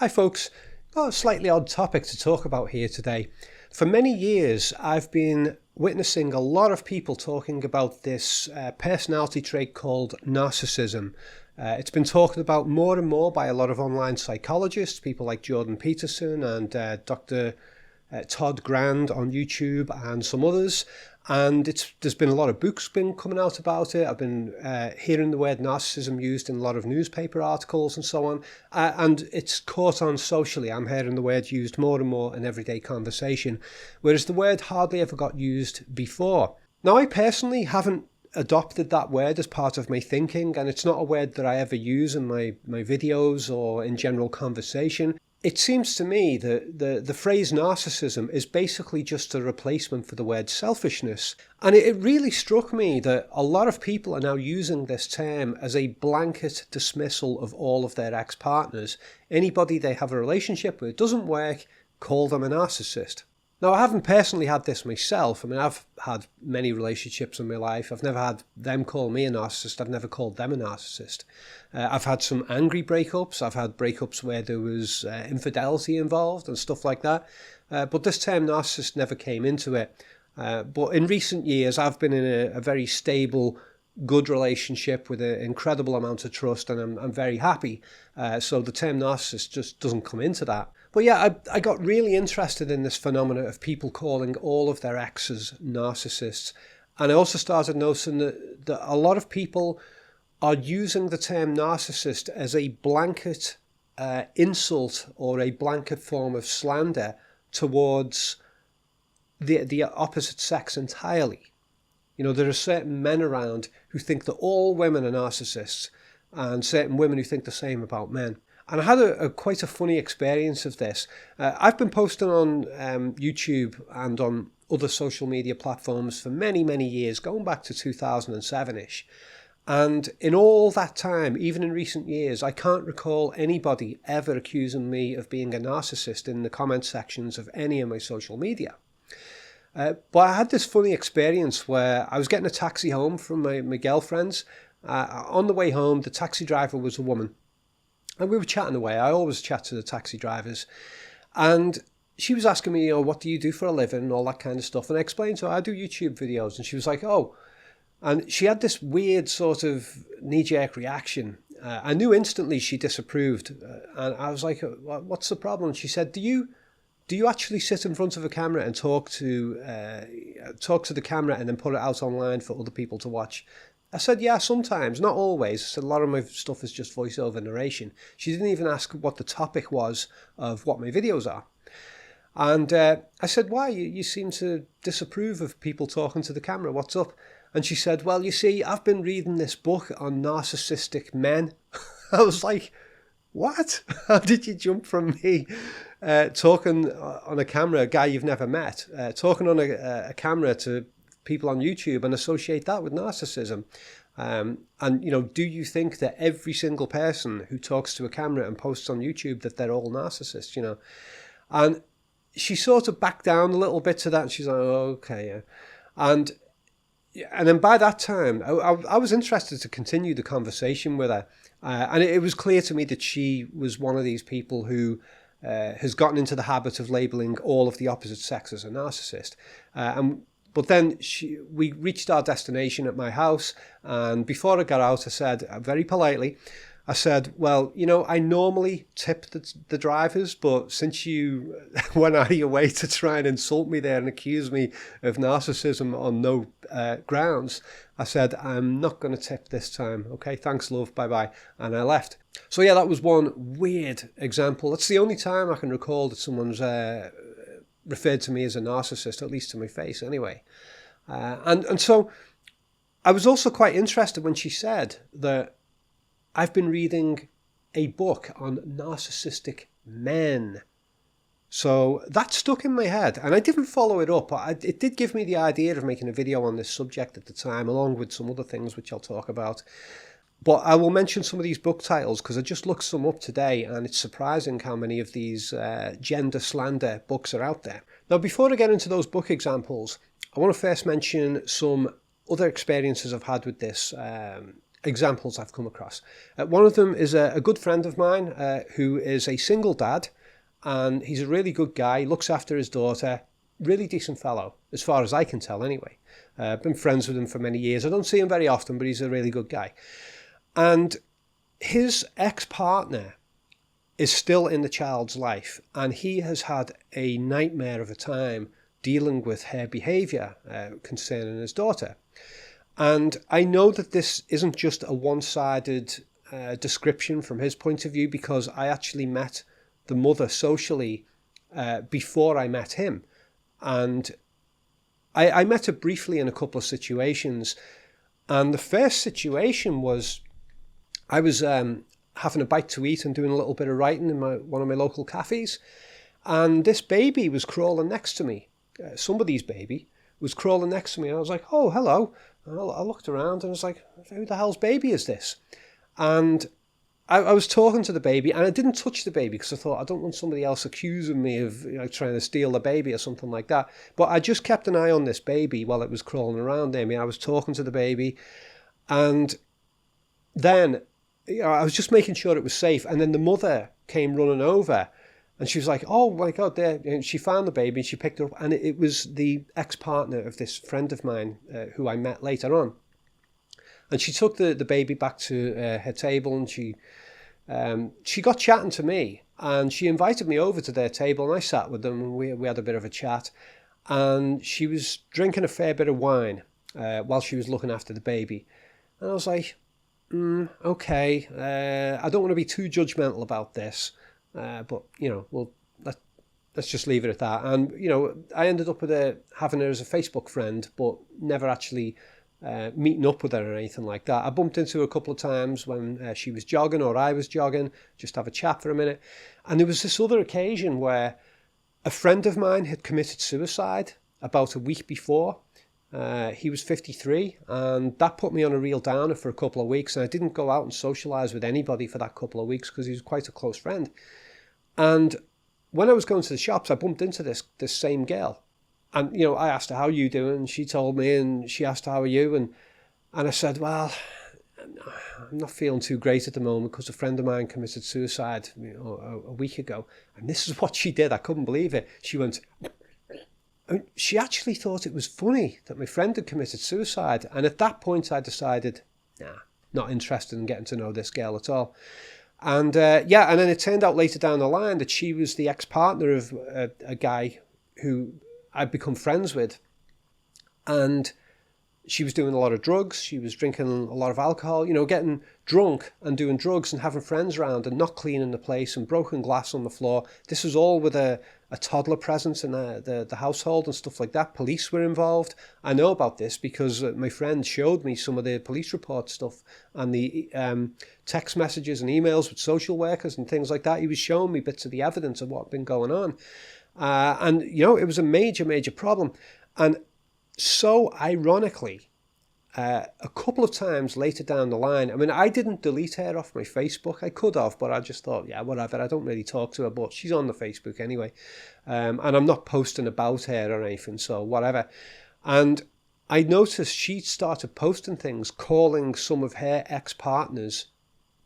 Hi folks, got a slightly odd topic to talk about here today. For many years I've been witnessing a lot of people talking about this personality trait called narcissism. It's been talked about more and more by a lot of online psychologists, people like Jordan Peterson and Dr. Todd Grand on YouTube and some others. And there's been a lot of books been coming out about it. I've been hearing the word narcissism used in a lot of newspaper articles and so on. And it's caught on socially. I'm hearing the word used more and more in everyday conversation, whereas the word hardly ever got used before. Now, I personally haven't adopted that word as part of my thinking, and it's not a word that I ever use in my videos or in general conversation. It seems to me that the phrase narcissism is basically just a replacement for the word selfishness. And it really struck me that a lot of people are now using this term as a blanket dismissal of all of their ex-partners. Anybody they have a relationship with doesn't work, call them a narcissist. Now, I haven't personally had this myself. I mean, I've had many relationships in my life. I've never had them call me a narcissist. I've never called them a narcissist. I've had some angry breakups. I've had breakups where there was infidelity involved and stuff like that. But this term narcissist never came into it. But in recent years, I've been in a very stable, good relationship with an incredible amount of trust, and I'm very happy. So the term narcissist just doesn't come into that. But yeah, I got really interested in this phenomena of people calling all of their exes narcissists. And I also started noticing that a lot of people are using the term narcissist as a blanket insult or a blanket form of slander towards the opposite sex entirely. You know, there are certain men around who think that all women are narcissists, and certain women who think the same about men. And I had quite a funny experience of this. I've been posting on YouTube and on other social media platforms for many, many years, going back to 2007-ish. And in all that time, even in recent years, I can't recall anybody ever accusing me of being a narcissist in the comment sections of any of my social media. But I had this funny experience where I was getting a taxi home from my girlfriend's. On the way home, the taxi driver was a woman. And we were chatting away. I always chat to the taxi drivers. And she was asking me, what do you do for a living and all that kind of stuff. And I explained to her, I do YouTube videos. And she was like, oh. And she had this weird sort of knee-jerk reaction. I knew instantly she disapproved. And I was like, what's the problem? And she said, do you actually sit in front of a camera and talk to the camera and then put it out online for other people to watch? I said, yeah, sometimes, not always. I said, a lot of my stuff is just voiceover narration. She didn't even ask what the topic was of what my videos are. And I said, why? You seem to disapprove of people talking to the camera. What's up? And she said, well, you see, I've been reading this book on narcissistic men. I was like, what? How did you jump from me talking on a camera, a guy you've never met, talking on a camera to people on YouTube and associate that with narcissism? And, do you think that every single person who talks to a camera and posts on YouTube that they're all narcissists, And she sort of backed down a little bit to that. And she's like, oh, okay, yeah. And then by that time, I was interested to continue the conversation with her. And it was clear to me that she was one of these people who has gotten into the habit of labeling all of the opposite sex as a narcissist. But then we reached our destination at my house, and before I got out, I said, very politely, well, I normally tip the drivers, but since you went out of your way to try and insult me there and accuse me of narcissism on no grounds, I said, I'm not going to tip this time. Okay, thanks, love, bye-bye. And I left. So yeah, that was one weird example. That's the only time I can recall that someone's referred to me as a narcissist, at least to my face anyway. And so I was also quite interested when she said that I've been reading a book on narcissistic men. So that stuck in my head, and I didn't follow it up. It did give me the idea of making a video on this subject at the time, along with some other things which I'll talk about. But I will mention some of these book titles because I just looked some up today, and it's surprising how many of these gender slander books are out there. Now, before I get into those book examples, I want to first mention some other experiences I've had with this examples I've come across. One of them is a good friend of mine who is a single dad, and he's a really good guy, looks after his daughter, really decent fellow, as far as I can tell anyway. I've been friends with him for many years. I don't see him very often, but he's a really good guy. And his ex-partner is still in the child's life, and he has had a nightmare of a time dealing with her behaviour concerning his daughter. And I know that this isn't just a one-sided description from his point of view, because I actually met the mother socially before I met him. And I met her briefly in a couple of situations. And the first situation was I was having a bite to eat and doing a little bit of writing in one of my local cafes. And this baby was crawling next to me. Somebody's baby was crawling next to me. And I was like, oh, hello. And I looked around and I was like, who the hell's baby is this? And I was talking to the baby, and I didn't touch the baby because I thought, I don't want somebody else accusing me of trying to steal the baby or something like that. But I just kept an eye on this baby while it was crawling around near me. I was talking to the baby, and then I was just making sure it was safe. And then the mother came running over, and she was like, oh my God, there. And she found the baby and she picked it up, and it was the ex-partner of this friend of mine who I met later on. And she took the baby back to her table, and she got chatting to me, and she invited me over to their table, and I sat with them, and we had a bit of a chat. And she was drinking a fair bit of wine while she was looking after the baby. And I was like, okay, I don't want to be too judgmental about this, but, let's just leave it at that. And, I ended up with having her as a Facebook friend, but never actually meeting up with her or anything like that. I bumped into her a couple of times when she was jogging or I was jogging, just have a chat for a minute. And there was this other occasion where a friend of mine had committed suicide about a week before. He was 53, and that put me on a real downer for a couple of weeks. And I didn't go out and socialise with anybody for that couple of weeks because he was quite a close friend. And when I was going to the shops, I bumped into this same girl. And, I asked her, how are you doing? And she told me, and she asked, how are you? And I said, well, I'm not feeling too great at the moment because a friend of mine committed suicide a week ago. And this is what she did. I couldn't believe it. She went, she actually thought it was funny that my friend had committed suicide. And at that point, I decided, not interested in getting to know this girl at all. And and then it turned out later down the line that she was the ex-partner of a guy who I'd become friends with. And she was doing a lot of drugs. She was drinking a lot of alcohol, getting drunk and doing drugs and having friends around and not cleaning the place and broken glass on the floor. This was all with a toddler presence in the household and stuff like that. Police were involved. I know about this because my friend showed me some of the police report stuff and the text messages and emails with social workers and things like that. He was showing me bits of the evidence of what had been going on. And it was a major, major problem. And so ironically, a couple of times later down the line, I didn't delete her off my Facebook. I could have, but I just thought, whatever. I don't really talk to her, but she's on the Facebook anyway. And I'm not posting about her or anything, so whatever. And I noticed she started posting things calling some of her ex-partners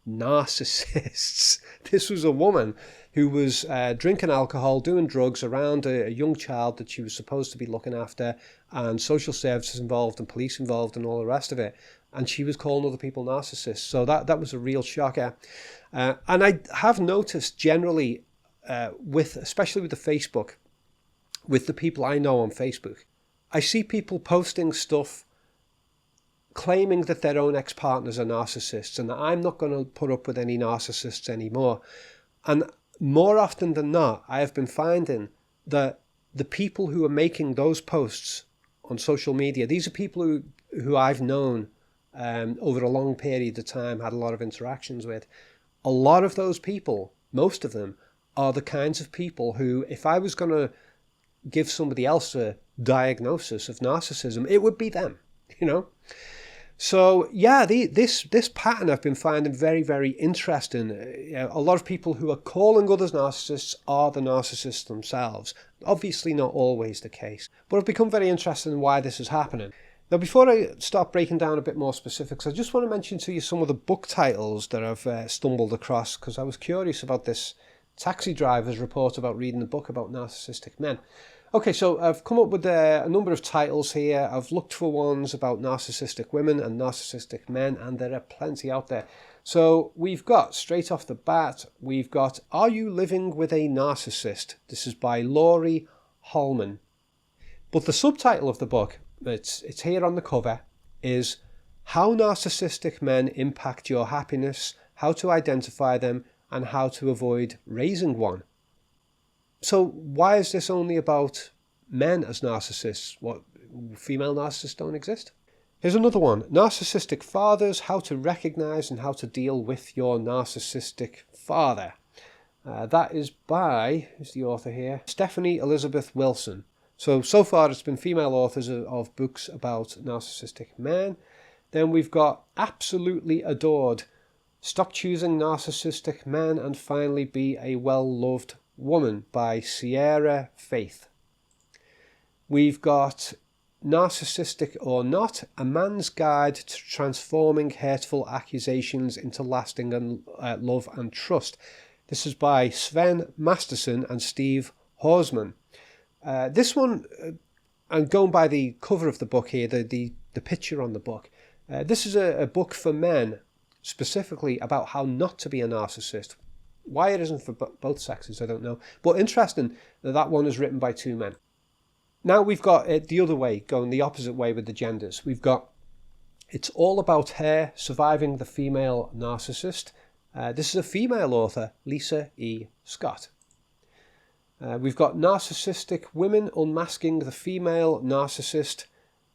narcissists. This was a woman who was drinking alcohol, doing drugs around a young child that she was supposed to be looking after, and social services involved and police involved and all the rest of it. And she was calling other people narcissists. So that was a real shocker. And I have noticed generally, especially with the Facebook, with the people I know on Facebook, I see people posting stuff claiming that their own ex-partners are narcissists and that I'm not going to put up with any narcissists anymore. And more often than not, I have been finding that the people who are making those posts on social media, these are people who I've known over a long period of time, had a lot of interactions with. A lot of those people, most of them, are the kinds of people who, if I was going to give somebody else a diagnosis of narcissism, it would be them, So this pattern I've been finding very, very interesting. A lot of people who are calling others narcissists are the narcissists themselves. Obviously not always the case, but I've become very interested in why this is happening. Now, before I start breaking down a bit more specifics, I just want to mention to you some of the book titles that I've stumbled across, because I was curious about this taxi driver's report about reading the book about narcissistic men. Okay, so I've come up with a number of titles here. I've looked for ones about narcissistic women and narcissistic men, and there are plenty out there. So we've got, straight off the bat, we've got Are You Living with a Narcissist? This is by Laurie Holman. But the subtitle of the book, it's here on the cover, is How Narcissistic Men Impact Your Happiness, How to Identify Them, and How to Avoid Raising One. So why is this only about men as narcissists? What, female narcissists don't exist? Here's another one. Narcissistic Fathers, How to Recognize and How to Deal with Your Narcissistic Father. That is by, who's the author here? Stephanie Elizabeth Wilson. So far it's been female authors of books about narcissistic men. Then we've got Absolutely Adored, Stop Choosing Narcissistic Men and Finally Be a Well-Loved Woman by Sierra Faith. We've got Narcissistic or Not, A Man's Guide to Transforming Hurtful Accusations into Lasting Love and Trust. This is by Sven Masterson and Steve Horsman. This one, and going by the cover of the book here, the picture on the book, this is a book for men, specifically about how not to be a narcissist. Why it isn't for both sexes, I don't know. But interesting that one is written by two men. Now we've got it the other way, going the opposite way with the genders. We've got It's All About Her, Surviving the Female Narcissist. This is a female author, Lisa E. Scott. We've got Narcissistic Women, Unmasking the Female Narcissist,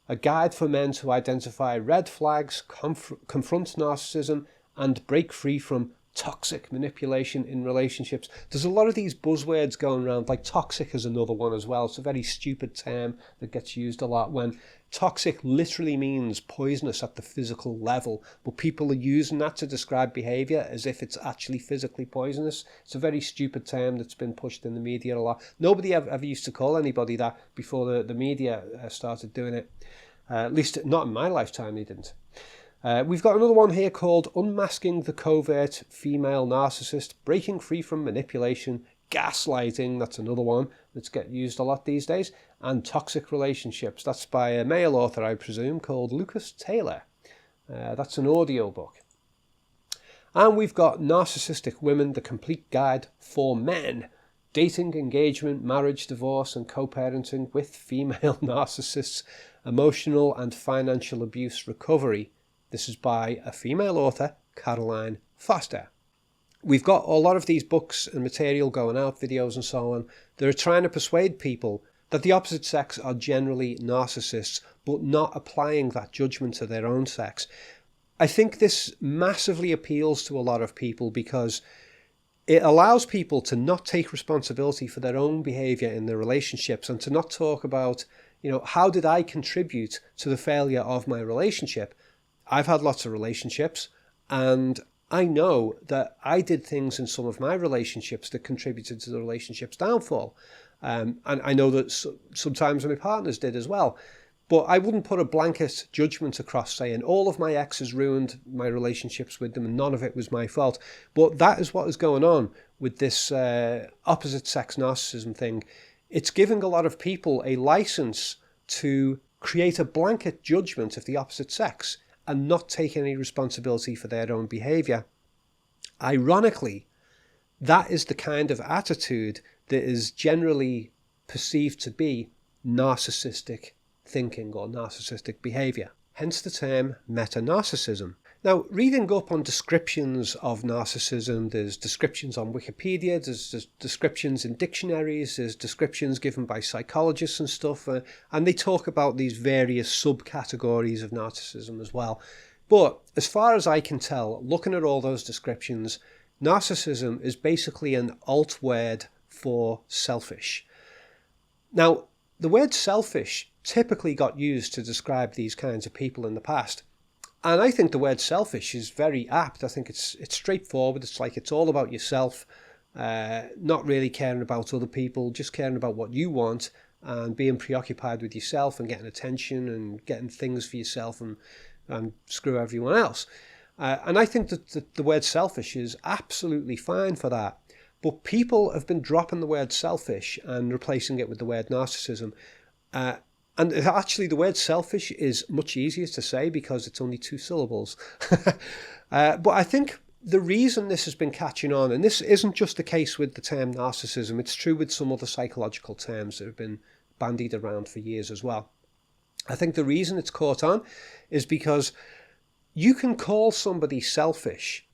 a guide for men to identify red flags, confront narcissism, and break free from toxic manipulation in relationships. There's a lot of these buzzwords going around, like toxic is another one as well. It's a very stupid term that gets used a lot, when toxic literally means poisonous at the physical level, but people are using that to describe behaviour as if it's actually physically poisonous. It's a very stupid term that's been pushed in the media a lot. Nobody ever used to call anybody that before the media started doing it. At least not in my lifetime, they didn't. We've got another one here called Unmasking the Covert Female Narcissist, Breaking Free from Manipulation, Gaslighting, that's another one that's getting used a lot these days, and Toxic Relationships. That's by a male author, I presume, called Lucas Taylor. That's an audio book. And we've got Narcissistic Women, The Complete Guide for Men, Dating, Engagement, Marriage, Divorce, and Co-Parenting with Female Narcissists, Emotional and Financial Abuse Recovery. This is by a female author, Caroline Foster. We've got a lot of these books and material going out, videos and so on, that are trying to persuade people that the opposite sex are generally narcissists, but not applying that judgment to their own sex. I think this massively appeals to a lot of people because it allows people to not take responsibility for their own behaviour in their relationships and to not talk about, how did I contribute to the failure of my relationship? I've had lots of relationships, and I know that I did things in some of my relationships that contributed to the relationship's downfall. And I know that sometimes my partners did as well. But I wouldn't put a blanket judgment across saying all of my exes ruined my relationships with them and none of it was my fault. But that is what is going on with this opposite sex narcissism thing. It's giving a lot of people a license to create a blanket judgment of the opposite sex and not take any responsibility for their own behaviour. Ironically, that is the kind of attitude that is generally perceived to be narcissistic thinking or narcissistic behaviour. Hence the term meta-narcissism. Now, reading up on descriptions of narcissism, there's descriptions on Wikipedia, there's descriptions in dictionaries, there's descriptions given by psychologists and stuff, and they talk about these various subcategories of narcissism as well. But as far as I can tell, looking at all those descriptions, narcissism is basically an alt word for selfish. Now, the word selfish typically got used to describe these kinds of people in the past. And I think the word selfish is very apt. I think it's straightforward. It's like it's all about yourself, not really caring about other people, just caring about what you want. and being preoccupied with yourself and getting attention and getting things for yourself and screw everyone else. And I think that the word selfish is absolutely fine for that. But people have been dropping the word selfish and replacing it with the word narcissism. And actually, the word selfish is much easier to say because it's only 2 syllables. But I think the reason this has been catching on, and this isn't just the case with the term narcissism, it's true with some other psychological terms that have been bandied around for years as well. I think the reason it's caught on is because you can call somebody selfish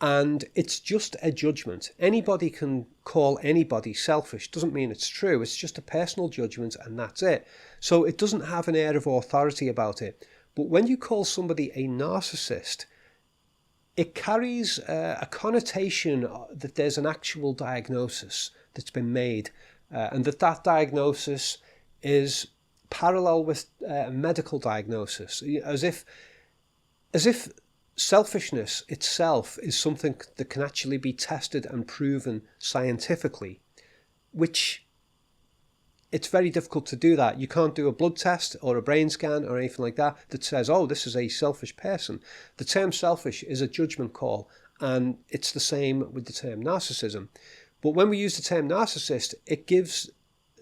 and it's just a judgment. Anybody can call anybody selfish. Doesn't mean it's true. It's just a personal judgment and that's it. So it doesn't have an air of authority about it. But when you call somebody a narcissist, it carries a connotation that there's an actual diagnosis that's been made, and that diagnosis is parallel with a medical diagnosis, as if selfishness itself is something that can actually be tested and proven scientifically, which it's very difficult to do that. You can't do a blood test or a brain scan or anything like that says, oh, this is a selfish person. The term selfish is a judgment call, and it's the same with the term narcissism. But when we use the term narcissist, it gives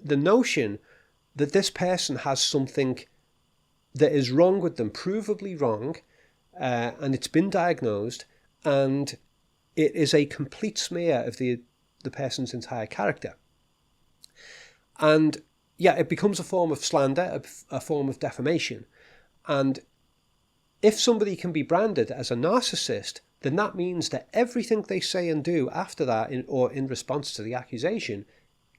the notion that this person has something that is wrong with them, provably wrong, and it's been diagnosed, and it is a complete smear of the person's entire character. And yeah, it becomes a form of slander, a form of defamation. And if somebody can be branded as a narcissist, then that means that everything they say and do after that, or in response to the accusation,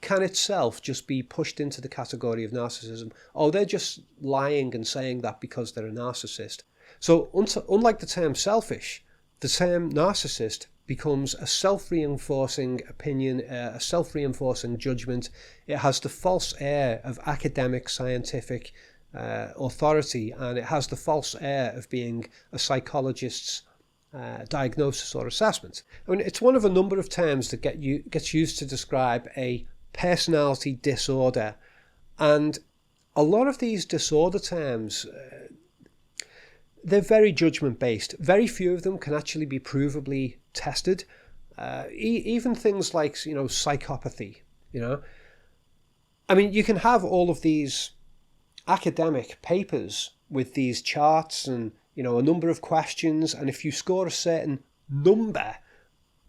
can itself just be pushed into the category of narcissism. Oh, they're just lying and saying that because they're a narcissist. So unlike the term selfish, the term narcissist becomes a self-reinforcing opinion, a self-reinforcing judgment. It has the false air of academic, scientific authority, and it has the false air of being a psychologist's diagnosis or assessment. I mean, it's one of a number of terms that gets used to describe a personality disorder, and a lot of these disorder terms, they're very judgment-based. Very few of them can actually be provably tested. Even things like, psychopathy, I mean, you can have all of these academic papers with these charts and, a number of questions, and if you score a certain number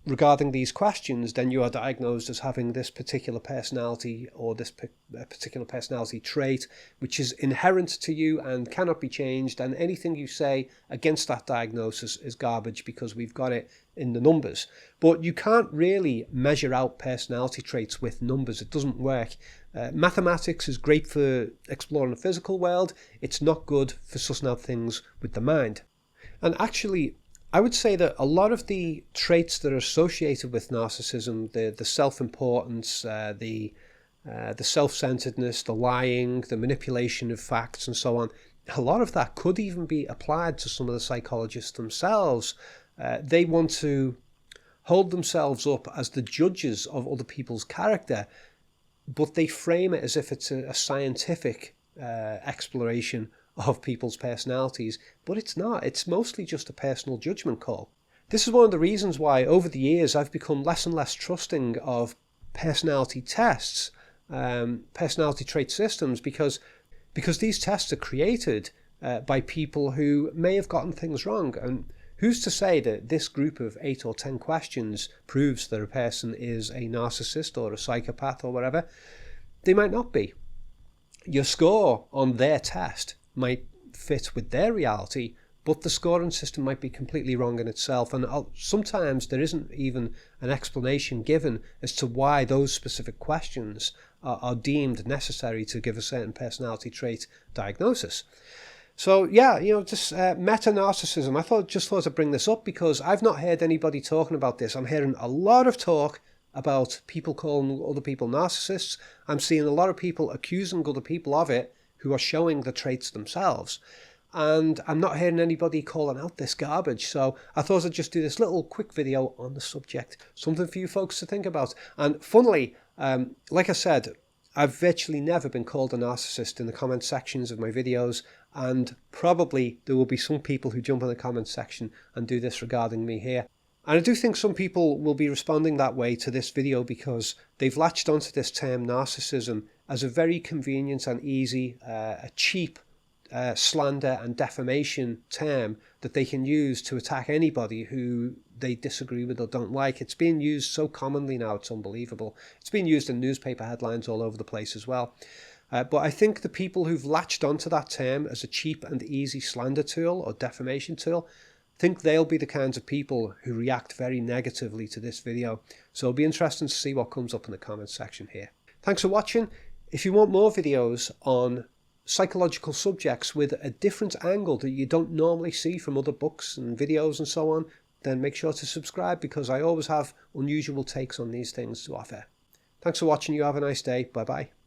regarding these questions, then you are diagnosed as having this particular personality or this particular personality trait, which is inherent to you and cannot be changed. And anything you say against that diagnosis is garbage because we've got it in the numbers. But you can't really measure out personality traits with numbers. It doesn't work. Mathematics is great for exploring the physical world. It's not good for sussing out things with the mind. And actually, I would say that a lot of the traits that are associated with narcissism, the self-importance, the self-centeredness, the lying, the manipulation of facts and so on, a lot of that could even be applied to some of the psychologists themselves. They want to hold themselves up as the judges of other people's character, but they frame it as if it's a scientific exploration of people's personalities, but it's not. It's mostly just a personal judgment call. This is one of the reasons why over the years I've become less and less trusting of personality tests, personality trait systems, because these tests are created by people who may have gotten things wrong. And who's to say that this group of 8 or 10 questions proves that a person is a narcissist or a psychopath or whatever? They might not be. Your score on their test might fit with their reality, but the scoring system might be completely wrong in itself, and sometimes there isn't even an explanation given as to why those specific questions are deemed necessary to give a certain personality trait diagnosis. So yeah, just meta-narcissism. I just thought I'd bring this up because I've not heard anybody talking about this. I'm hearing a lot of talk about people calling other people narcissists. I'm seeing a lot of people accusing other people of it who are showing the traits themselves. And I'm not hearing anybody calling out this garbage. So I thought I'd just do this little quick video on the subject. Something for you folks to think about. And funnily, like I said, I've virtually never been called a narcissist in the comment sections of my videos, and probably there will be some people who jump in the comment section and do this regarding me here. And I do think some people will be responding that way to this video because they've latched onto this term narcissism as a very convenient and easy, a cheap slander and defamation term that they can use to attack anybody who they disagree with or don't like. It's being used so commonly now, it's unbelievable. It's being used in newspaper headlines all over the place as well. But I think the people who've latched onto that term as a cheap and easy slander tool or defamation tool, I think they'll be the kinds of people who react very negatively to this video. So it'll be interesting to see what comes up in the comments section here. Thanks for watching. If you want more videos on psychological subjects with a different angle that you don't normally see from other books and videos and so on, then make sure to subscribe because I always have unusual takes on these things to offer. Thanks for watching. You have a nice day. Bye bye.